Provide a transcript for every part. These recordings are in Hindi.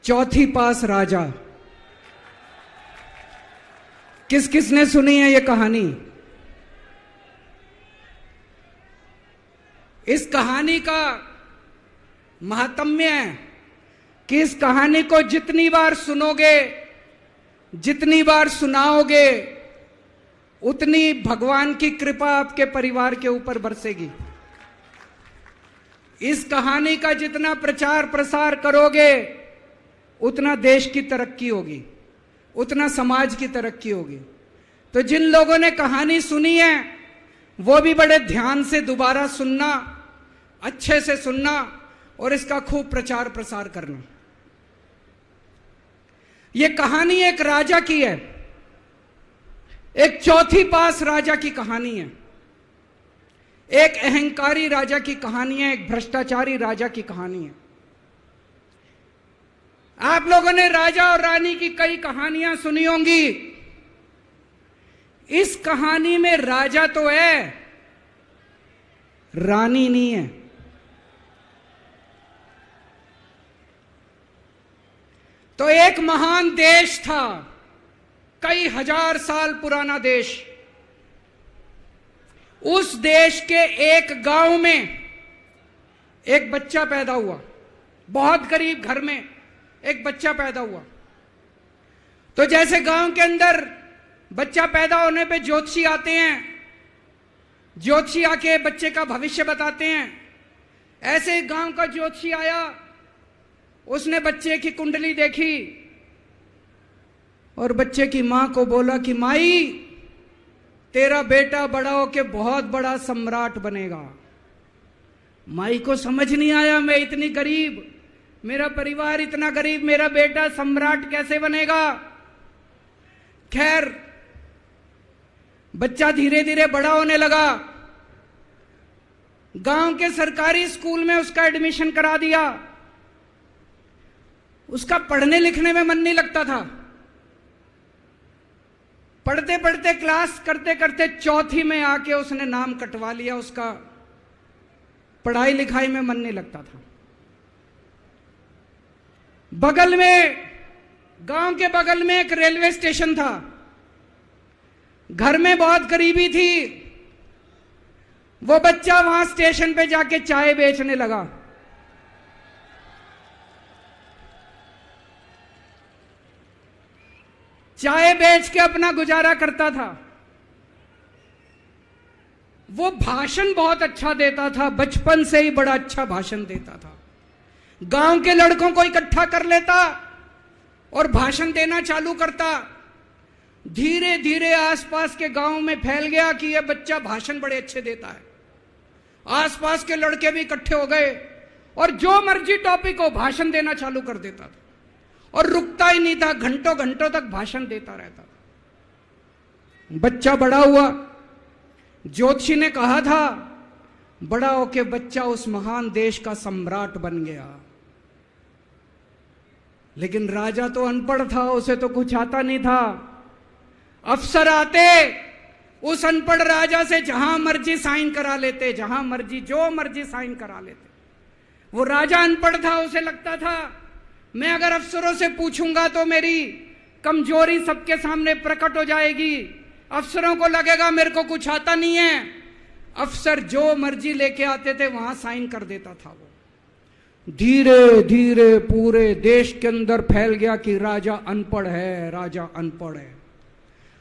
चौथी पास राजा। किस किसने सुनी है ये कहानी? इस कहानी का महात्म्य है कि इस कहानी को जितनी बार सुनोगे, जितनी बार सुनाओगे, उतनी भगवान की कृपा आपके परिवार के ऊपर बरसेगी। इस कहानी का जितना प्रचार प्रसार करोगे, उतना देश की तरक्की होगी, उतना समाज की तरक्की होगी। तो जिन लोगों ने कहानी सुनी है वो भी बड़े ध्यान से दोबारा सुनना, अच्छे से सुनना और इसका खूब प्रचार प्रसार करना। ये कहानी एक राजा की है, एक चौथी पास राजा की कहानी है, एक अहंकारी राजा की कहानी है, एक भ्रष्टाचारी राजा की कहानी है। आप लोगों ने राजा और रानी की कई कहानियां सुनी होंगी। इस कहानी में राजा तो है, रानी नहीं है। तो एक महान देश था, कई हजार साल पुराना देश। उस देश के एक गांव में एक बच्चा पैदा हुआ, बहुत गरीब घर में एक बच्चा पैदा हुआ। तो जैसे गांव के अंदर बच्चा पैदा होने पे ज्योतिषी आते हैं, ज्योतिषी आके बच्चे का भविष्य बताते हैं, ऐसे गांव का ज्योतिषी आया। उसने बच्चे की कुंडली देखी और बच्चे की मां को बोला कि माई, तेरा बेटा बड़ा होके बहुत बड़ा सम्राट बनेगा। माई को समझ नहीं आया, मैं इतनी गरीब, मेरा परिवार इतना गरीब, मेरा बेटा सम्राट कैसे बनेगा। खैर, बच्चा धीरे धीरे बड़ा होने लगा। गांव के सरकारी स्कूल में उसका एडमिशन करा दिया। उसका पढ़ने लिखने में मन नहीं लगता था। पढ़ते पढ़ते, क्लास करते करते चौथी में आके उसने नाम कटवा लिया। उसका पढ़ाई लिखाई में मन नहीं लगता था। बगल में, गांव के बगल में एक रेलवे स्टेशन था। घर में बहुत गरीबी थी। वो बच्चा वहां स्टेशन पे जाके चाय बेचने लगा। चाय बेच के अपना गुजारा करता था। वो भाषण बहुत अच्छा देता था, बचपन से ही बड़ा अच्छा भाषण देता था। गांव के लड़कों को इकट्ठा कर लेता और भाषण देना चालू करता। धीरे धीरे आसपास के गांव में फैल गया कि यह बच्चा भाषण बड़े अच्छे देता है। आसपास के लड़के भी इकट्ठे हो गए और जो मर्जी टॉपिक हो भाषण देना चालू कर देता था और रुकता ही नहीं था, घंटों घंटों तक भाषण देता रहता था। बच्चा बड़ा हुआ। ज्योतिषी ने कहा था बड़ा होके बच्चा उस महान देश का सम्राट बन गया। लेकिन राजा तो अनपढ़ था, उसे तो कुछ आता नहीं था। अफसर आते, उस अनपढ़ राजा से जहां मर्जी साइन करा लेते, जहां मर्जी जो मर्जी साइन करा लेते। वो राजा अनपढ़ था, उसे लगता था मैं अगर अफसरों से पूछूंगा तो मेरी कमजोरी सबके सामने प्रकट हो जाएगी। अफसरों को लगेगा मेरे को कुछ आता नहीं है। अफसर जो मर्जी लेके आते थे वहां साइन कर देता था। वो धीरे धीरे पूरे देश के अंदर फैल गया कि राजा अनपढ़ है, राजा अनपढ़ है।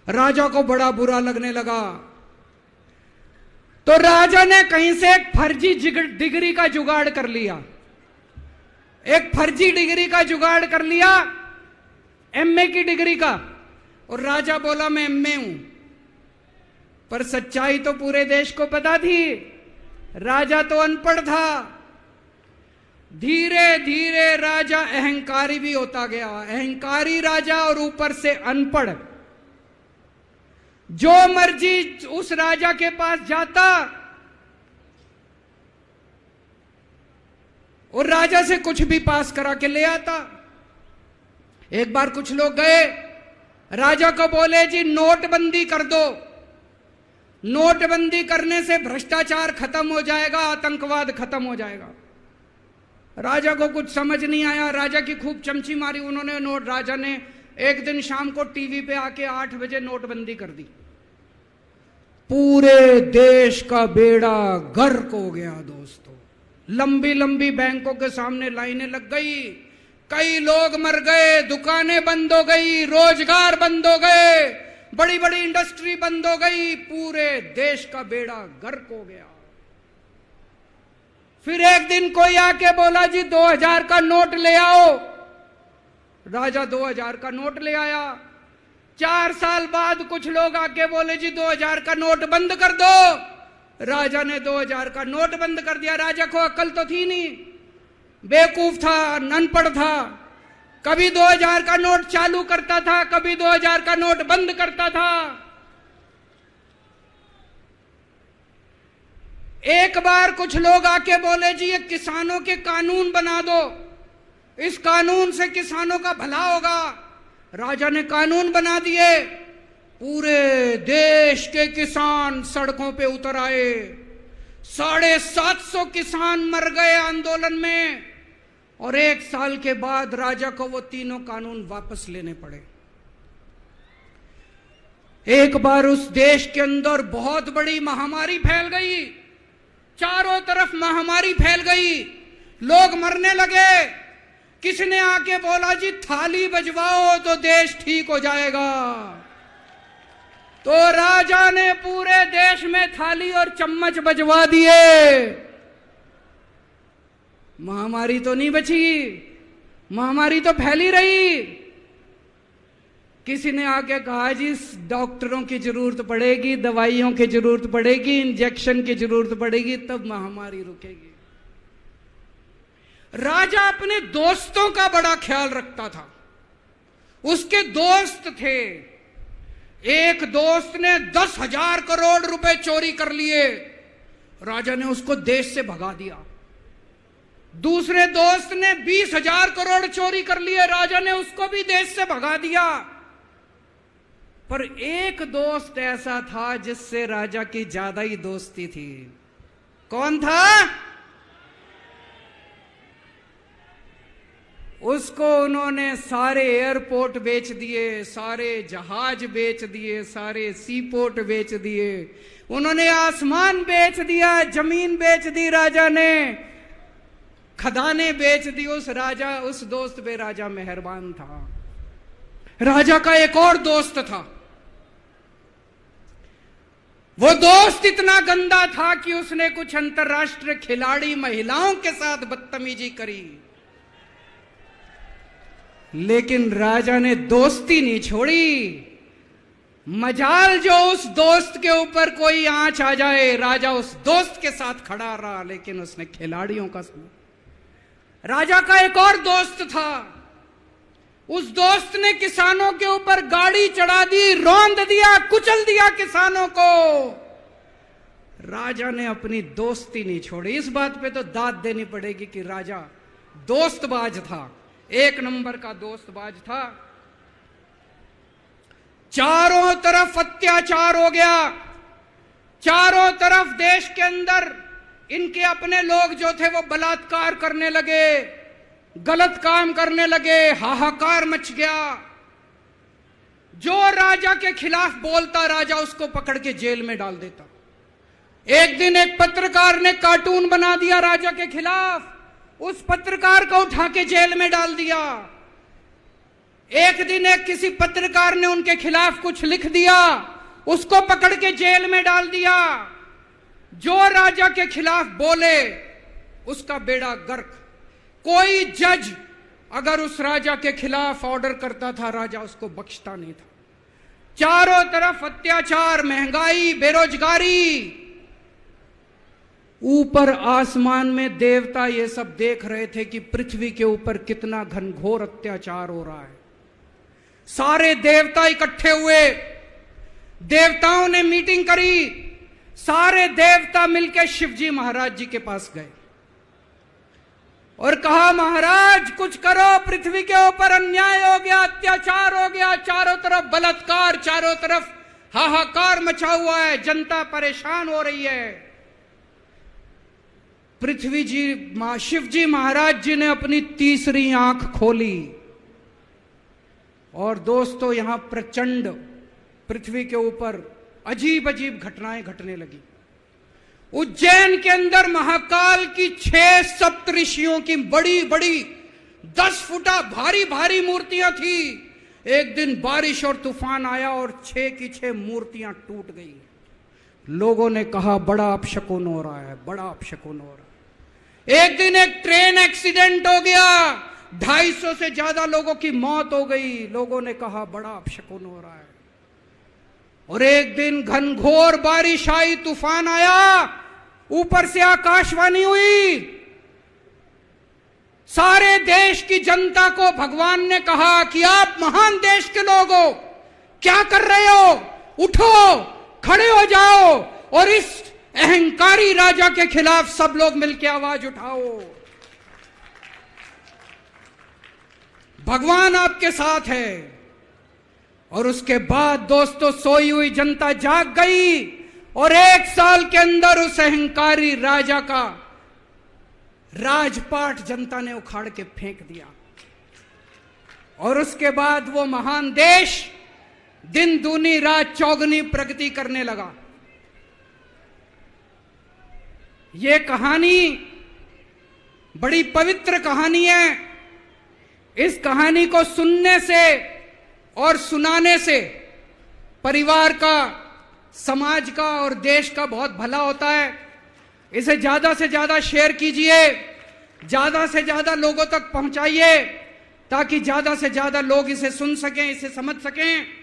राजा को बड़ा बुरा लगने लगा। तो राजा ने कहीं से एक फर्जी डिग्री का जुगाड़ कर लिया। एक फर्जी डिग्री का जुगाड़ कर लिया, एमए की डिग्री का। और राजा बोला मैं एमए हूं। पर सच्चाई तो पूरे देश को पता थी, राजा तो अनपढ़ था। धीरे धीरे राजा अहंकारी भी होता गया। अहंकारी राजा और ऊपर से अनपढ़। जो मर्जी उस राजा के पास जाता और राजा से कुछ भी पास करा के ले आता। एक बार कुछ लोग गए, राजा को बोले जी नोटबंदी कर दो, नोटबंदी करने से भ्रष्टाचार खत्म हो जाएगा, आतंकवाद खत्म हो जाएगा। राजा को कुछ समझ नहीं आया, राजा की खूब चमची मारी उन्होंने नोट। राजा ने एक दिन शाम को टीवी पे आके 8 बजे नोटबंदी कर दी। पूरे देश का बेड़ा गर्क हो गया दोस्तों। लंबी लंबी बैंकों के सामने लाइनें लग गई, कई लोग मर गए, दुकानें बंद हो गई, रोजगार बंद हो गए, बड़ी बड़ी इंडस्ट्री बंद हो गई, पूरे देश का बेड़ा गर्क हो गया। फिर एक दिन कोई आके बोला जी 2000 का नोट ले आओ। राजा 2000 का नोट ले आया। 4 साल बाद कुछ लोग आके बोले जी 2000 का नोट बंद कर दो। राजा ने 2000 का नोट बंद कर दिया। राजा को अक्ल तो थी नहीं, बेवकूफ था, अनपढ़ था। कभी 2000 का नोट चालू करता था, कभी 2000 का नोट बंद करता था। एक बार कुछ लोग आके बोले जी ये किसानों के कानून बना दो, इस कानून से किसानों का भला होगा। राजा ने कानून बना दिए। पूरे देश के किसान सड़कों पे उतर आए। 750 किसान मर गए आंदोलन में, और 1 साल के बाद राजा को वो तीनों कानून वापस लेने पड़े। एक बार उस देश के अंदर बहुत बड़ी महामारी फैल गई, चारों तरफ महामारी फैल गई, लोग मरने लगे। किसने आके बोला जी थाली बजवाओ तो देश ठीक हो जाएगा। तो राजा ने पूरे देश में थाली और चम्मच बजवा दिए। महामारी तो नहीं बची, महामारी तो फैली रही। किसी ने आके कहा जी डॉक्टरों की जरूरत पड़ेगी, दवाइयों की जरूरत पड़ेगी, इंजेक्शन की जरूरत पड़ेगी, तब महामारी रुकेगी। राजा अपने दोस्तों का बड़ा ख्याल रखता था। उसके दोस्त थे। एक दोस्त ने 10,000 करोड़ रुपए चोरी कर लिए, राजा ने उसको देश से भगा दिया। दूसरे दोस्त ने 20,000 करोड़ चोरी कर लिए, राजा ने उसको भी देश से भगा दिया। पर एक दोस्त ऐसा था जिससे राजा की ज्यादा ही दोस्ती थी। कौन था? उसको उन्होंने सारे एयरपोर्ट बेच दिए, सारे जहाज बेच दिए, सारे सी पोर्ट बेच दिए, उन्होंने आसमान बेच दिया, जमीन बेच दी राजा ने, खदानें बेच दी। उस दोस्त पे राजा मेहरबान था। राजा का एक और दोस्त था। वो दोस्त इतना गंदा था कि उसने कुछ अंतर्राष्ट्रीय खिलाड़ी महिलाओं के साथ बदतमीजी करी, लेकिन राजा ने दोस्ती नहीं छोड़ी। मजाल जो उस दोस्त के ऊपर कोई आंच आ जाए, राजा उस दोस्त के साथ खड़ा रहा, लेकिन उसने खिलाड़ियों का समझ। राजा का एक और दोस्त था। उस दोस्त ने किसानों के ऊपर गाड़ी चढ़ा दी, रौंद दिया, कुचल दिया किसानों को। राजा ने अपनी दोस्ती नहीं छोड़ी। इस बात पे तो दाद देनी पड़ेगी कि राजा दोस्तबाज था, 1 नंबर का दोस्तबाज था। चारों तरफ अत्याचार हो गया, चारों तरफ देश के अंदर इनके अपने लोग जो थे वो बलात्कार करने लगे, गलत काम करने लगे, हाहाकार मच गया। जो राजा के खिलाफ बोलता, राजा उसको पकड़ के जेल में डाल देता। एक दिन एक पत्रकार ने कार्टून बना दिया राजा के खिलाफ, उस पत्रकार को उठा के जेल में डाल दिया। एक दिन एक किसी पत्रकार ने उनके खिलाफ कुछ लिख दिया, उसको पकड़ के जेल में डाल दिया। जो राजा के खिलाफ बोले उसका बेड़ा गर्क। कोई जज अगर उस राजा के खिलाफ ऑर्डर करता था, राजा उसको बख्शता नहीं था। चारों तरफ अत्याचार, महंगाई, बेरोजगारी। ऊपर आसमान में देवता ये सब देख रहे थे कि पृथ्वी के ऊपर कितना घनघोर अत्याचार हो रहा है। सारे देवता इकट्ठे हुए, देवताओं ने मीटिंग करी। सारे देवता मिलकर शिवजी महाराज जी के पास गए और कहा, महाराज कुछ करो, पृथ्वी के ऊपर अन्याय हो गया, अत्याचार हो गया, चारों तरफ बलात्कार, चारों तरफ हाहाकार मचा हुआ है, जनता परेशान हो रही है। पृथ्वी जी शिव जी महाराज जी ने अपनी तीसरी आंख खोली और दोस्तों यहां प्रचंड पृथ्वी के ऊपर अजीब अजीब घटनाएं घटने लगी। उज्जैन के अंदर महाकाल की 6 सप्तऋषियों की बड़ी बड़ी 10 फुटा भारी भारी मूर्तियां थी। एक दिन बारिश और तूफान आया और 6 की 6 मूर्तियां टूट गई। लोगों ने कहा बड़ा अपशकुन हो रहा है, बड़ा अपशकुन हो रहा है। एक दिन एक ट्रेन एक्सीडेंट हो गया, 250 से ज्यादा लोगों की मौत हो गई। लोगों ने कहा बड़ा अपशकुन हो रहा है। और एक दिन घनघोर बारिश आई, तूफान आया, ऊपर से आकाशवाणी हुई। सारे देश की जनता को भगवान ने कहा कि आप महान देश के लोग हो, क्या कर रहे हो, उठो, खड़े हो जाओ और इस अहंकारी राजा के खिलाफ सब लोग मिलकर आवाज उठाओ। भगवान आपके साथ है। और उसके बाद दोस्तों सोई हुई जनता जाग गई और 1 साल के अंदर उस अहंकारी राजा का राजपाट जनता ने उखाड़ के फेंक दिया। और उसके बाद वो महान देश दिन दूनी रात चौगुनी प्रगति करने लगा। ये कहानी बड़ी पवित्र कहानी है। इस कहानी को सुनने से और सुनाने से परिवार का, समाज का और देश का बहुत भला होता है। इसे ज्यादा से ज्यादा शेयर कीजिए, ज्यादा से ज्यादा लोगों तक पहुंचाइए ताकि ज्यादा से ज्यादा लोग इसे सुन सकें, इसे समझ सकें।